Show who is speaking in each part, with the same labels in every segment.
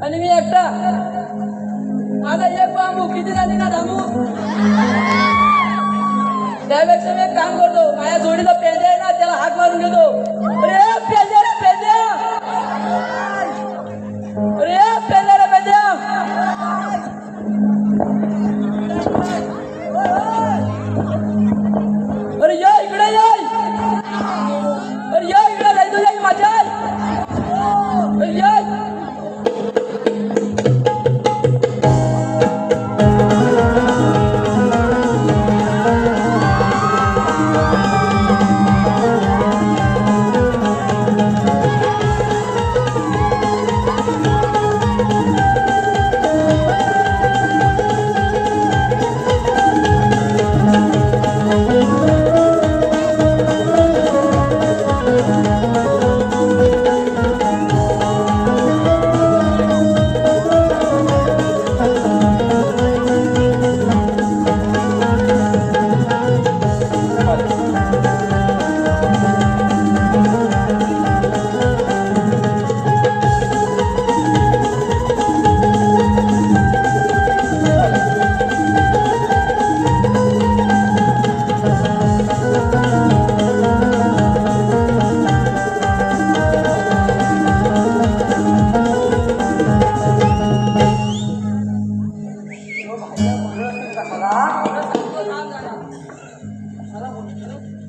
Speaker 1: आणि मी एकटा माझा एक बांबू किती झाली ना थांबू त्यापेक्षा मी एक काम करतो माझ्या जोडीला पेंद्या आहे ना त्याला हाक मारून घेतो अरे पेंद्या रे पेंद्या अरे पेंद्या रे पेंद्या अरे या इकडे या अरे या इकडे जायचं जाईल माझ्या अरे या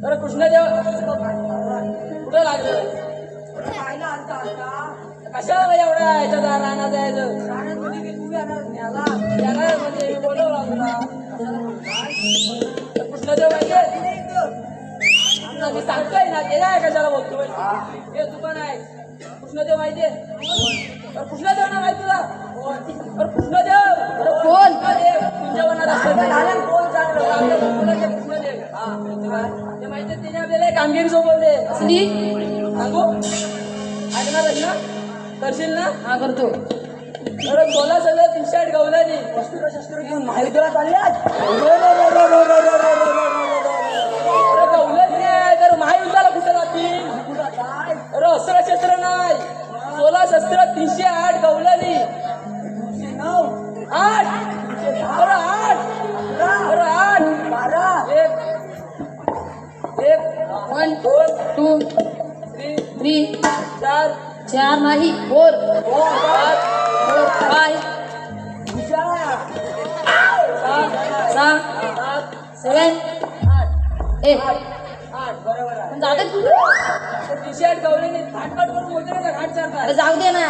Speaker 1: अरे कृष्णदेव कुठं लागलं कशाला एवढ्या याच्या राहणार जायचं म्हणजे बोलवला तुला कृष्णदेव माहिती मी सांगतोय ना ते नाही कशाला बोलतोय हे दुकान आहे कृष्णदेव माहितीये कृष्णदेव ना माहिती तुला अरे कृष्णदेव कोण तुमच्या मनात असतं कोण चांगलं कृष्णदेव ते माहिती तिने आपल्याला कामगिरी सोबवले सांगू ऐकणार ना करशील ना हा करतो अरे बोला सगळं टी शर्ट गवल्याने शस्त्र घेऊन महायुद्धाला चालले तर महायुद्धाला कुठे जातील अरे अस्त्र शस्त्र नाही 16 शस्त्र 308 गवल्याने 8
Speaker 2: 3
Speaker 1: 4
Speaker 2: 4 नाही 4
Speaker 1: 5
Speaker 2: 5 6 7 8
Speaker 1: 8 बरोबर आहे.
Speaker 2: पण जाते तू
Speaker 1: टी शर्ट गवळीने थाटपाट करून मोठे घाट चालतात.
Speaker 2: अरे जाऊ दे ना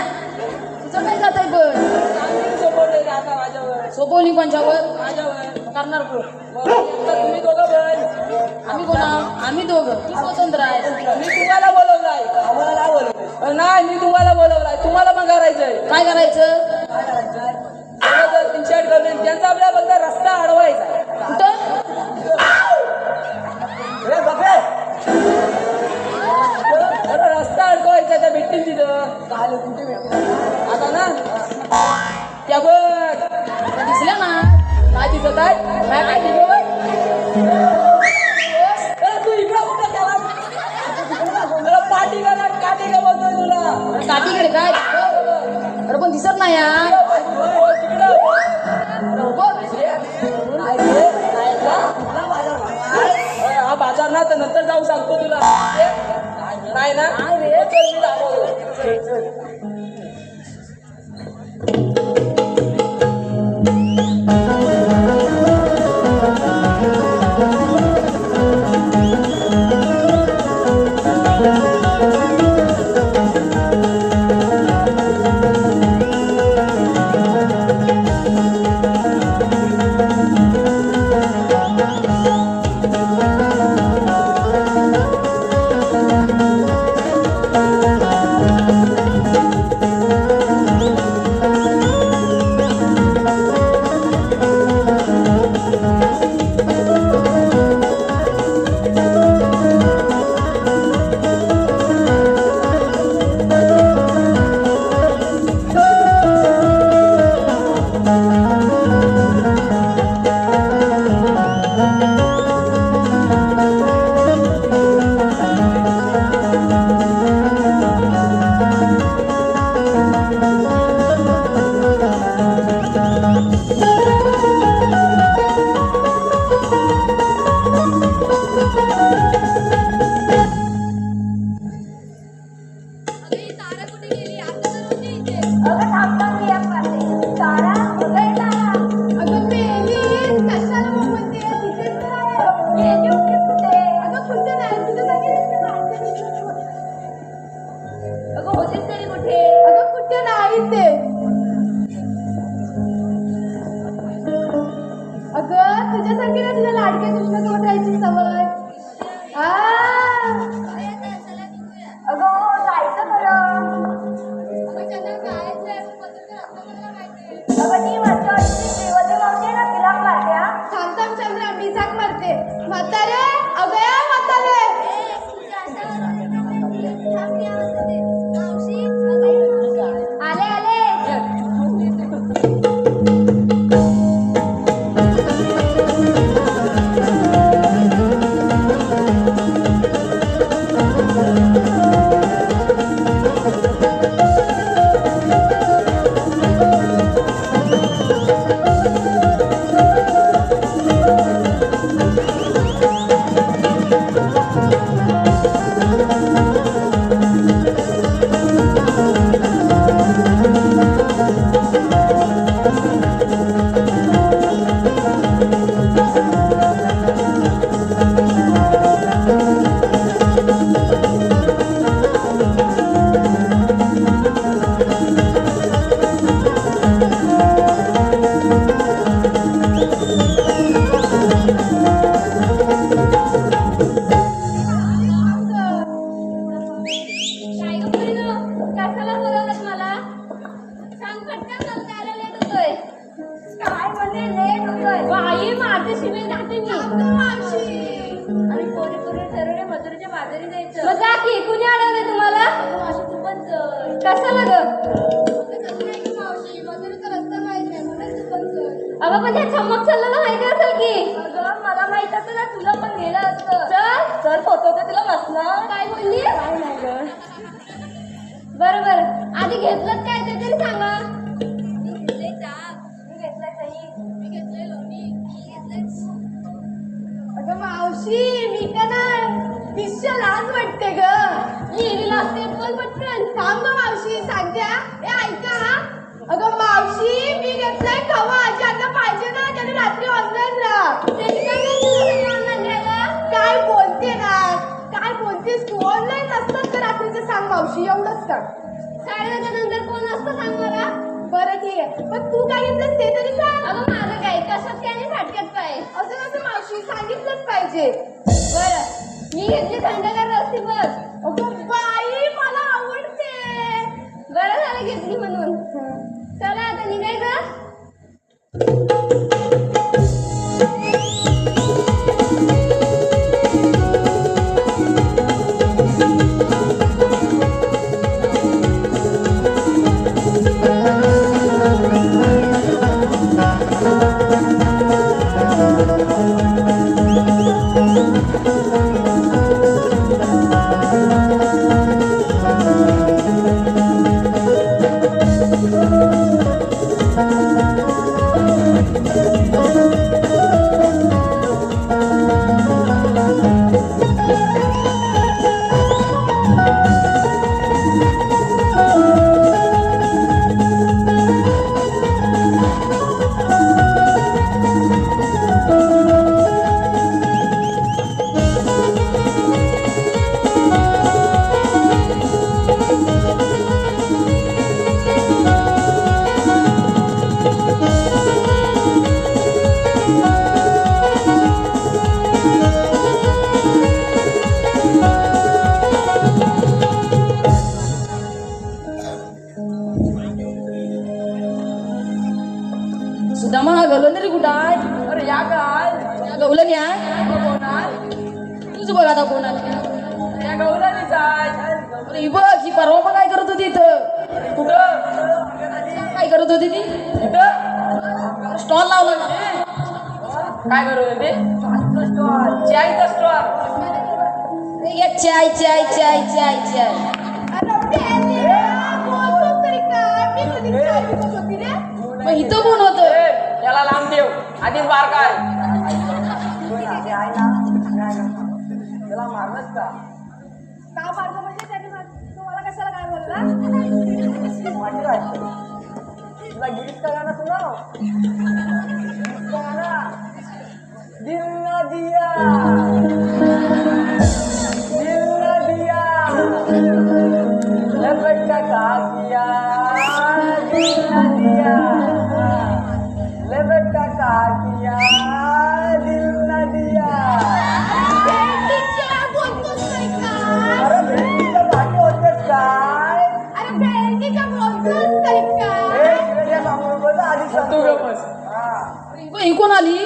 Speaker 2: तुझं नाही जात आहे पण
Speaker 1: चांगली सोपवलेली आता माझ्यावर
Speaker 2: सोपवली कोणच्यावर
Speaker 1: माझ्यावर
Speaker 2: करणार कोण
Speaker 1: मग आता तुम्ही दोघं पण
Speaker 2: आम्ही कोणा आम्ही दोघं तू स्वतंत्र आहे
Speaker 1: मी तुम्हाला बोलवलाय आम्हाला नाही बोलवलंय नाही मी तुम्हाला बोलवलाय तुम्हाला पण करायचंय
Speaker 2: काय करायचं
Speaker 1: काय करायचंय टी शर्ट गवळी त्यांचा आपल्या बघता रस्ता अडवायचा आहे.
Speaker 2: कुठं
Speaker 1: अरे रस्ता अडकवायचा त्या भेटतील तिथं आता ना त्या बघ
Speaker 2: दिसल्या ना
Speaker 1: काय दिसत आहे काय माहिती बघ तू इकडं कुठं गेला तुला पाठी का काठी का बोलतोय तुला
Speaker 2: काठीकडे काय अरे पण दिसत नाही यार
Speaker 1: हा बाजार ना तर नंतर जाऊ सांगतो तुला नाही ना चल मी दाखवतो
Speaker 2: अगं पण त्या चमक चाललेला माहिती असेल की
Speaker 3: अगं मला माहित असेल ना तुला पण नेलं असतं.
Speaker 2: चल
Speaker 3: चल फोटो तर तुला बसला.
Speaker 2: काय बोलली
Speaker 3: काय नाही ग.
Speaker 2: बरोबर आधी घेतलं काय ते तरी सांगा.
Speaker 3: मी घेतलंय ताक. मी घेतलंय दही. मी घेतलंय लोणी. मी घेतलंय.
Speaker 2: अगं मावशी मी का नाही विश्व लाज वाटते ग.
Speaker 3: मी हिला ते बोल पटकन. थांब गं मावशी सांगते हा. ए ऐका हा. अगं मावशी मी घेतलाय खवा. ज्यांना पाहिजे ना त्याने रात्री ऑनलाईन राहा. काय बोलते ना, काय बोलतेस तू? ऑनलाईन नसतात का रात्रीचं? सांग मावशी, एवढंच सांग.
Speaker 2: 10:30 नंतर कोण असतं सांग मला.
Speaker 3: बरं ठीक आहे, पण तू काय घेतलंस ते तरी सांग.
Speaker 2: अगं माझं काय कशात काय नाही फाटक्यात काय.
Speaker 3: असं कसं मावशी, सांगितलंच पाहिजे.
Speaker 2: बरं मी घेतली थंडगार रस्सी बस.
Speaker 3: अगं बाई मला आवडते.
Speaker 2: बरं झालं घेतली म्हणून. चला आता निघायचं.
Speaker 1: सुदामा गवलं तरी कुठं आहे? अरे या काय गवलं घ्या. तूच बघ आता कोण आलं. या गवलं जाय. अरे ही बघ, ही परवा पण काय करत होती इथं. कुठं काय करत होती ती? इथं स्टॉल लावला ना. काय करत होती? चायचा स्टॉल. चाय चाय चाय चाय चाय. मग इथं कोण होत? याला लांब देव आधीच बार काय त्याला मारलंच का?
Speaker 3: का मारलं म्हणजे त्याने तुम्हाला कशाला काय बोलला?
Speaker 1: माझी राहते तुला गिरीश का गाणं सुनाव. दिल ना दिया दिल ना दिया लपटा का किया दिल ना दिया लपटा का किया दिल ना दिया.
Speaker 3: बोलतोस काय काय?
Speaker 1: अरे भेटीचं भाग्य होतेच काय?
Speaker 3: अरे भेंडीच्या बोलतोस काय काय?
Speaker 1: तू गपस. ही कोण आली?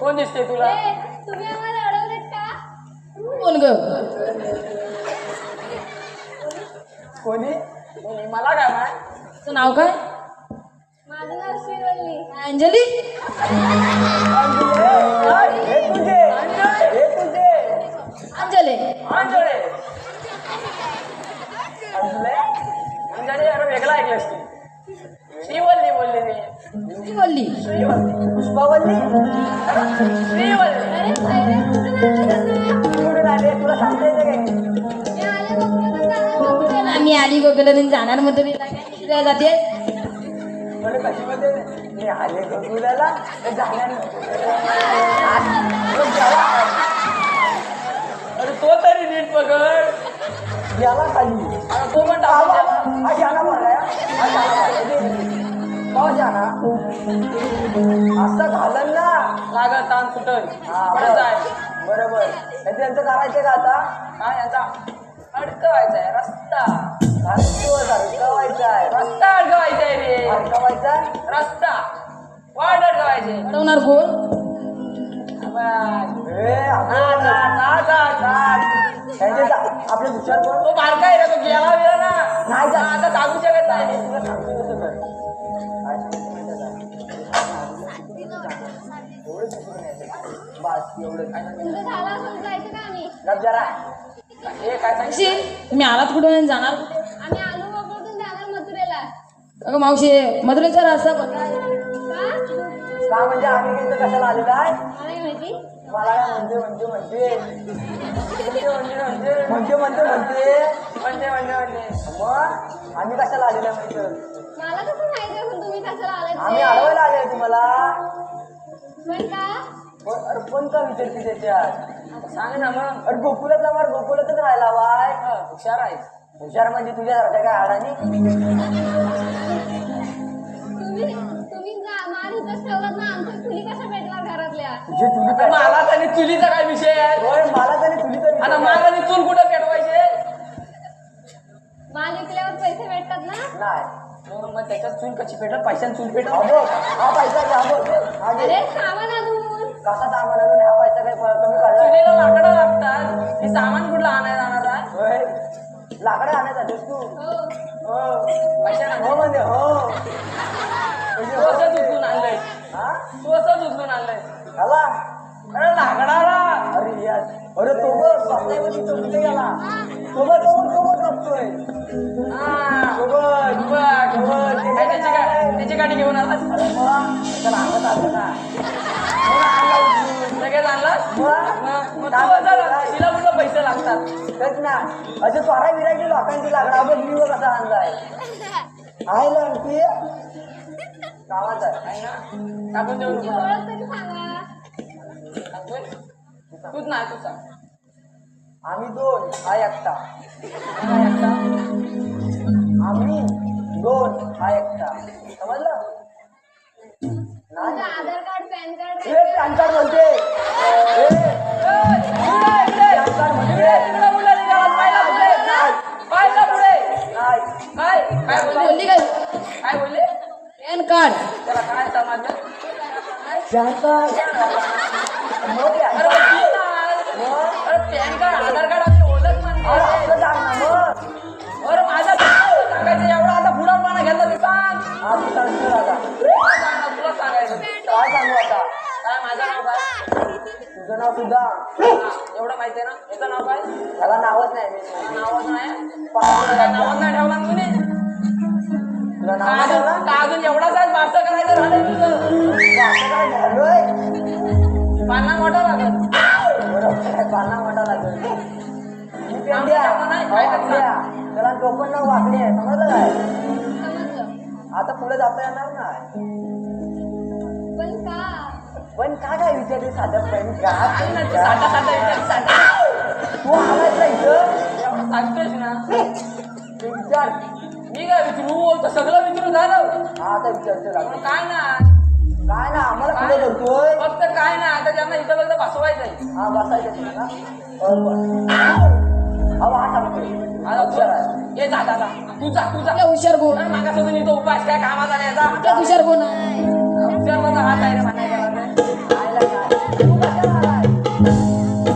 Speaker 1: कोण दिसते तुला?
Speaker 2: ए, तुम्ही आम्हाला अडवलेत का?
Speaker 1: कोण ग? कोणी? मला काय माय? तुझं नाव काय?
Speaker 2: माझं नाव श्रीवल्ली.
Speaker 1: अंजली. अंजली अंजली अरे वेगळा ऐकलंस तू. श्रीवल्ली बोलली मी. श्रीवल्ली पुष्पावल्ली श्रीवल्ली.
Speaker 2: अरे
Speaker 1: कुठून आले तुला सांगता येते काय?
Speaker 2: मी आले बघून जाणार मथुरेला.
Speaker 1: मी आली गोकुला जाणार मथुरेला. काय जाते कशी मध्ये मी आले गोकुल्याला जाणार. अरे तो तरी नीट पकड याला खाली. तो पण असं घालन ना लागत ताण कुठं. बरोबर त्यांचं करायचं का आता? हा यांचा अडकवायचा आहे रस्ता. अडकवायचा आहे रस्ता. अडकवायचा आहे रे. अडकवायचा रस्ता वाट अडकवायचे. अडवणार कोण? आपले हुशार कोण? तो बारका आहे रे. तो गेला वेळा ना. नाही आता सांगू शकत नाही. तुला सांगतो कसं कर.
Speaker 2: तुझं झालं असेल जायचं का आम्ही?
Speaker 1: काय सांगशील? तुम्ही आलात कुठून जाणार?
Speaker 2: आम्ही आलो बघून जाणार मथुरेला.
Speaker 1: अगं मावशी मथुरेचा रस्ता
Speaker 2: का?
Speaker 4: का म्हणजे आम्ही इथं कशाला आलेलो आहे
Speaker 2: नाही माहिती.
Speaker 4: मला काय म्हणते म्हणते म्हणते मग आम्ही कशाला आलेलो आहे इथं
Speaker 2: मला कसं माहिती असेल तुम्ही कशाला आलात
Speaker 4: आम्ही
Speaker 2: ते?
Speaker 4: अडवायला आले तुम्हाला
Speaker 2: पण का?
Speaker 4: अरे पण का विचारते त्याच्यात
Speaker 1: सांग ना मग.
Speaker 4: अरे गोकुळातला मार गोकुळातच राहिला बाय
Speaker 1: हुशार आहेस.
Speaker 4: हुशार म्हणजे तुझ्यासारख्या काय अडाणी
Speaker 2: तुम्ही माल इथंच ठेवलात ना, आमच्या चुली कशा पेटणार घरातल्या?
Speaker 4: तुझी चुली
Speaker 1: आता मालात आणि चुलीचा काय विषय आहे?
Speaker 4: होय मला त्याने चुलीचा विषय
Speaker 1: आता माल आणि चूल कुठं पेटवायचे?
Speaker 2: माल विकल्यावर पैसे भेटतात ना?
Speaker 4: नाही
Speaker 1: मग त्याच्यात चूल कशी पेटत? पैशाने चूल पेटत?
Speaker 4: हा बघ हा पैसा घ्या बघ हा घे
Speaker 2: अरे सामान अजून.
Speaker 4: कसा सामान आणून हा पैसा काही कमी काढला
Speaker 1: चुलीला लाकडं लागतात. हे सामान कुठलं आणायला जाणार आहे?
Speaker 4: होय लाकडं आणायसाठी तू
Speaker 2: हो.
Speaker 4: हो
Speaker 1: पैशाने
Speaker 4: हो म्हणजे हो
Speaker 1: तू असंच उचलून आणलंय.
Speaker 4: हा
Speaker 1: तू असंच उचलून आणलंय.
Speaker 4: आला
Speaker 1: अरे लाकडाला.
Speaker 4: अरे यार अरे तो बघ स्वप्नामध्ये तो कुठे गेला तो बघ बघतोय
Speaker 1: हा.
Speaker 4: तो बघ
Speaker 1: बघ.
Speaker 4: तो बघ
Speaker 1: काय त्याची गाडी घेऊन आलास?
Speaker 4: अरे मग त्याला अंगात आलं ना मग आणला उचलून.
Speaker 1: लगेच आणलास?
Speaker 4: मग
Speaker 1: मग तू असं तिला कुठं पैसे लागतात?
Speaker 4: तेच ना असे चोरा विरायची लोकांची लाकडा बघ मी कसा आणलाय आहे ना आणखी गावात आहे
Speaker 1: आहे ना? टाकून देऊ
Speaker 2: तुमची
Speaker 1: नको.
Speaker 2: ओळख तरी सांगा.
Speaker 1: टाकतोय? तूच नाही तू सांग.
Speaker 4: आम्ही दोन हा एकटा
Speaker 1: काय एकटा?
Speaker 4: आम्ही दोन हा एकटा समजलं नाही
Speaker 2: तुमचं आधार कार्ड पॅन कार्ड
Speaker 4: हे पॅन कार्ड म्हणते हे
Speaker 1: इकडे, इकडे.
Speaker 4: पॅन कार्ड म्हणते
Speaker 1: इकडे पुढे निघाला. पाहिला पुढे. पाहिला पुढे.
Speaker 4: नाही
Speaker 1: काय बोलली? काय बोलली?
Speaker 2: Pan card.
Speaker 1: त्याला काय समजलं?
Speaker 4: पॅन कार्ड मग पॅन
Speaker 1: अरे
Speaker 4: कार्ड.
Speaker 1: बोलली ना. अरे पॅन कार्ड आधार कार्ड आपली ओळख
Speaker 4: अरे
Speaker 1: म्हणते.
Speaker 4: आपलं सांग ना मग
Speaker 1: अरे माझा सांगायचं एवढा आता बुडापणा घेतला तू सांग.
Speaker 4: हा तू सांगतो आता
Speaker 1: तुला सांग ना, तुला सांगायचं.
Speaker 4: काय सांगू आता
Speaker 1: काय माझं नाव काय?
Speaker 4: तुझं नाव सुद्धा
Speaker 1: हा, एवढं माहितीये ना? याचं नाव काय?
Speaker 4: त्याला नावच नाही मी
Speaker 1: नावच नाही.
Speaker 4: पाहतो
Speaker 1: काय नावच नाही ठेवला ना तुम्ही?
Speaker 4: तुला नाव
Speaker 1: का
Speaker 4: नाही
Speaker 1: अजून
Speaker 4: ठेवला?
Speaker 1: का अजून एवढाच आहे बारसं करायचं झालंय तुझं.
Speaker 4: तू असं काय झालोय
Speaker 1: पाना मोठा लागत.
Speaker 4: बरोबर आहे, पाना मोठा लागेल मी पेंड्या
Speaker 1: नाव नाही, काय करणार?
Speaker 4: वाकड्या त्याला टोपण नाव वाकडी आहे समजलं काय
Speaker 2: समजलं.
Speaker 4: आता पुढे जाता येणार नाही
Speaker 2: पण का?
Speaker 4: पण काय विचारते साध्या पॅन
Speaker 1: आहे ना, ते साधा साधा विचार साधा.
Speaker 4: तू आलाय का इथं
Speaker 1: एवढं सांगतोयस ना.
Speaker 4: ते विचार
Speaker 1: मी काय विचारू? तर सगळं विचारू झालं.
Speaker 4: हा आता विचारते लागला
Speaker 1: पण काय ना,
Speaker 4: काय ना आम्हाला पुढे करतोय
Speaker 1: फक्त काय ना, आता त्यांना इथं फक्त बसवायचंय.
Speaker 4: हा बसायचं तुला हा सांगतोय
Speaker 1: आता
Speaker 4: हुशार आहे
Speaker 1: ये जा जा जा. तू जा तू जा.
Speaker 2: हुशार कोण?
Speaker 1: अरे मागासपासून इथं उपास काय कामाचा नाही याचा.
Speaker 2: हुशार कोण?
Speaker 1: हुशार माझा हात आहे रे म्हणायला गेला तर.
Speaker 4: आयला काय तू कशाला आलाय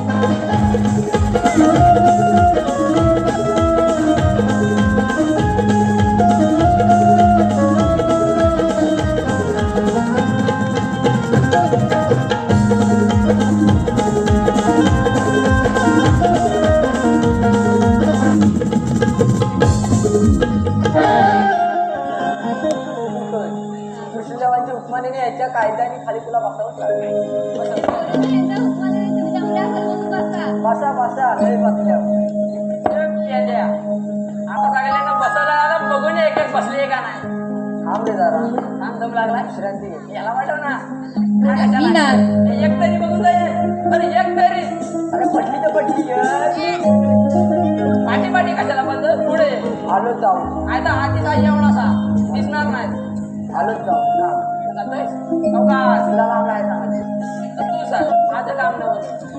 Speaker 4: कृष्णदेवांच्या उपमानाने याच्या कायद्याने खाली तुला बसावं लागेल. बसा बसा लय बसल्यावर
Speaker 1: येत्या. आता सगळ्यांना बसायला आलं, बघून एक एक बसले का नाही.
Speaker 4: थांब रे जरा
Speaker 1: थांब दम लागला.
Speaker 4: विश्रांती घे
Speaker 1: याला वाटव ना. एक तरी बघून जाईल. अरे एक तरी.
Speaker 4: अरे पटली तर पटली
Speaker 1: पाठी पाठी कशाला बंद पुढे.
Speaker 4: आलो जाऊ
Speaker 1: आता हाती काय एवढासा दिसणार नाही.
Speaker 4: आलो जाऊ
Speaker 1: जातोय अवकाश.
Speaker 4: तुला काम काय सांगायचं
Speaker 1: तर तू सांग माझं काम नव्हतं.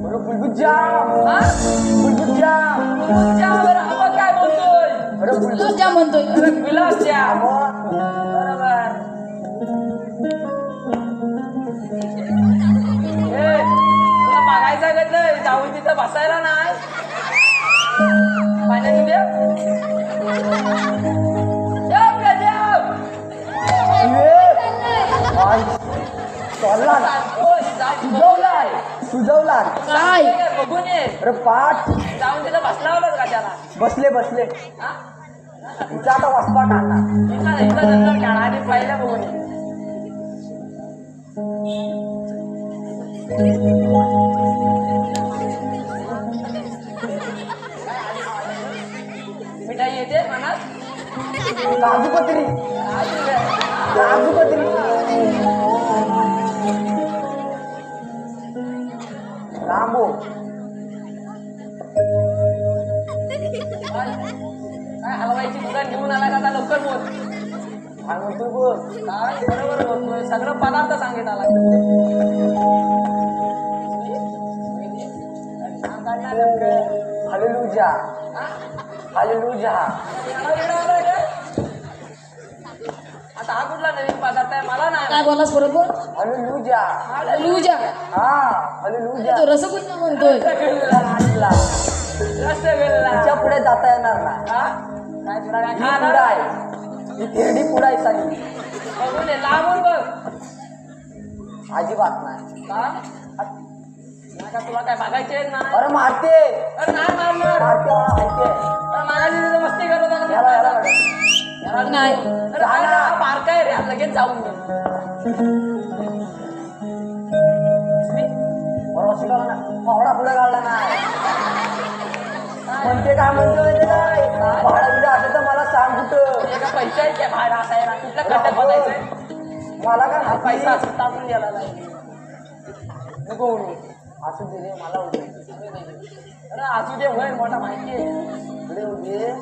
Speaker 4: बरोबर बुलबुजा
Speaker 1: हा?
Speaker 4: बुलबुजा
Speaker 1: तुझ्या बरं आपण काय बोलतोय?
Speaker 4: अरे बुलबुल
Speaker 2: ज्या म्हणतोय.
Speaker 1: अरे गुलाबच्या.
Speaker 4: मग
Speaker 1: बरोबर. ए, तुला बघायचं का नाही? जाऊन तिथं बसायला नाही. पाण्यात उद्या
Speaker 4: चालला ना सुजवला
Speaker 2: काय?
Speaker 1: बघून ये.
Speaker 4: अरे पाठ
Speaker 1: जाऊन तिथं बसला होतास का त्याला?
Speaker 4: बसले बसले
Speaker 1: हा?
Speaker 4: तिचा आता वसपाट आणला
Speaker 1: इथं जंगल खेळा आणि पहिल्या बघून ये. मिठाई येते मनात
Speaker 4: काजूपत्री काजूपत्री रांबो
Speaker 1: काय हलवायची दुकान घेऊन आला का आता लवकर बोल
Speaker 4: काय म्हणतो बोल
Speaker 1: काय बरोबर बोलतोय सगळं पदार्थ सांगित आला
Speaker 4: हालेलुजा हालेलुजा
Speaker 1: आता हा कुठला नवीन पदार्थ आहे मला नाही
Speaker 5: काय बोलास बरोबर
Speaker 4: हालेलुजा
Speaker 5: लुजा
Speaker 4: हा हालेलुजा
Speaker 5: तो रसगुल्ला म्हणतोय
Speaker 4: रसगुल्ला तिच्या पुढे जाता येणार ना
Speaker 1: काय तुला काय
Speaker 4: ही
Speaker 1: खाणार
Speaker 4: पुढा आहे ही थेरडी पुढा आहे सांगितली
Speaker 1: बघून ये, लांबून बघ
Speaker 4: अजिबात नाही
Speaker 1: का नाही का तुला काय बघायचे नाही
Speaker 4: अरे मारते
Speaker 1: अरे नाही मारणार
Speaker 4: मारते मला माहिती आहे
Speaker 1: अरे मागाशी तिथं मस्ती करत होता का?
Speaker 4: याला याला
Speaker 1: याला
Speaker 5: नाही.
Speaker 1: अरे काय ना, हा बारका आहे रे हा लगेच जाऊन दे
Speaker 4: बरोबर शिकवला ना पावडा पुढे काढला नाही म्हणते काय म्हणतो माहिती काय भाडा बिडा असेल तर मला सांग कुठं
Speaker 1: हे का पैसा आहे काय भाडा असायला कुठल्या खड्ड्यात बसायचंय
Speaker 4: मला काय
Speaker 1: हा
Speaker 4: माहिती?
Speaker 1: पैसा असं टाकून द्यायला नाही
Speaker 4: नको उडू. असू दे रे मला उडे
Speaker 1: अरे असू दे होय मोठा माहिती आहे
Speaker 4: पुढे उडे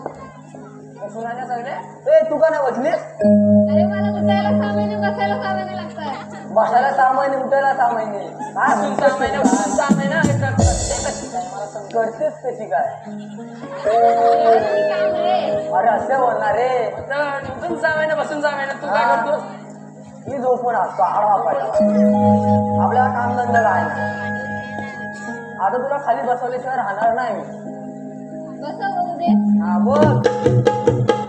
Speaker 1: बसून आल्या सगळे
Speaker 4: ए तू का नाही बसलीस
Speaker 2: अरे मला उठायला 6 महिने बसायला 6 महिने लागतात
Speaker 4: बसायला 6 महिने उठायला 6 महिने काय
Speaker 1: बसून
Speaker 4: म्हणतेस
Speaker 1: 6 महिने
Speaker 4: कशी
Speaker 1: बसून 6 महिने हे करतात. ते कशी काय मला समजत
Speaker 4: काय? करतेस कशी काय
Speaker 2: काम रे
Speaker 4: अरे असे बोलणार रे
Speaker 1: उठून 6 महिने बसून 6 महिने तू काय
Speaker 4: हा.
Speaker 1: करतोस
Speaker 4: मी झोपून असतो आडवा पाहिजे आपल्याला काम धंदा काय नाही आता तुला खाली बसवल्याशिवाय राहणार नाही मी
Speaker 2: बसव बघू दे
Speaker 4: हा बोल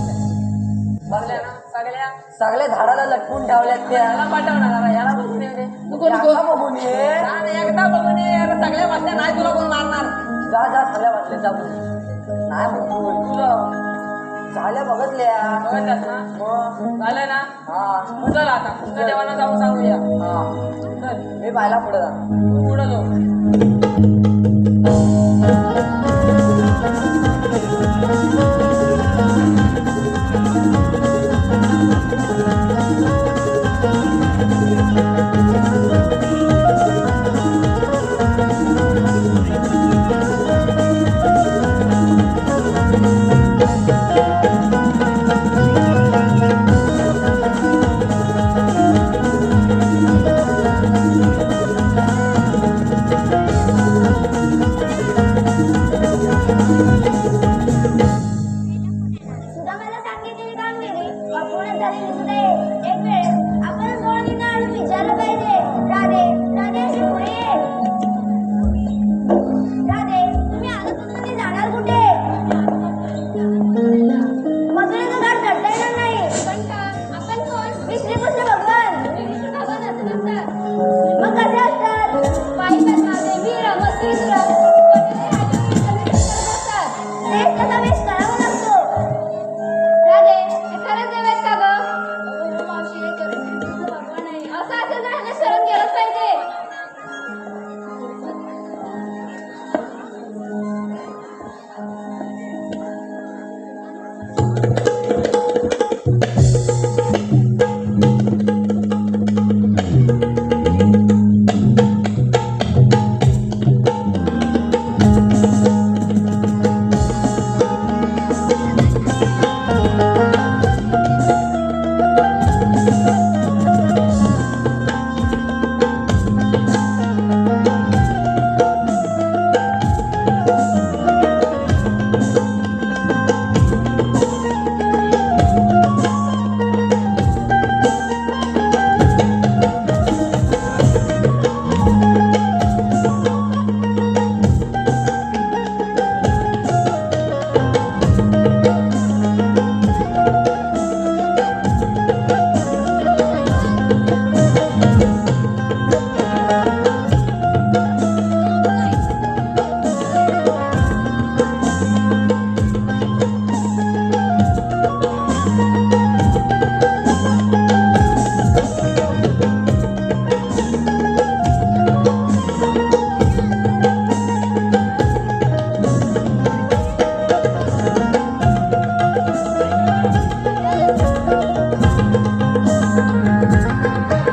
Speaker 1: बघल्या ना सगळ्या
Speaker 4: सगळे झाडाला लटकून ठेवल्यात त्या
Speaker 1: याला पाठवणार आता याला बघून ये रे.
Speaker 5: नको
Speaker 4: आता
Speaker 5: नको
Speaker 4: बघून ये
Speaker 1: छान, एकदा बघून ये अरे सगळ्या बसल्या नाही तुला कोण मारणार
Speaker 4: जा जा सगळ्या वाटले जा बोल. नाही म्हणतो
Speaker 1: तुझं
Speaker 4: झाल्या बघतल्या
Speaker 1: बघितलंस ना
Speaker 4: मग
Speaker 1: झालं ना
Speaker 4: हा
Speaker 1: मग चल आता तुझ्या देवांना जाऊन सांगूया
Speaker 4: हा
Speaker 1: चल
Speaker 4: मी पाहिला पुढे जा
Speaker 1: तू पुढं जाऊ